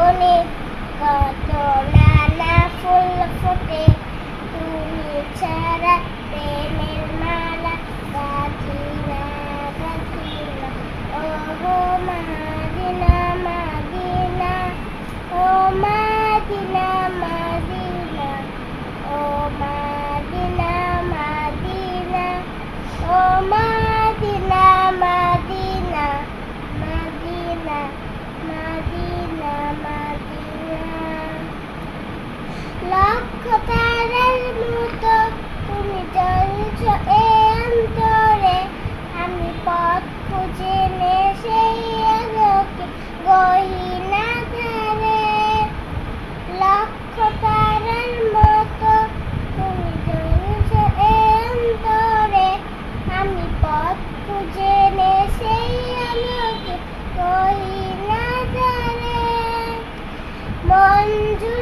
বনে কত নানা ফুল ফোটে, তুমি ছাড়া প্রেমের মালা গাঁথি না, গাঁথি না। ও গো মাদিনা মাদিনা, ও মাদিনা মাদিনা, ও মাদিনা মাদিনা, ও মাদিনা মাদিনা, মাদিনা মাদিনা মাদিনা। লক্ষ তারার মতো তুমি জ্বলছ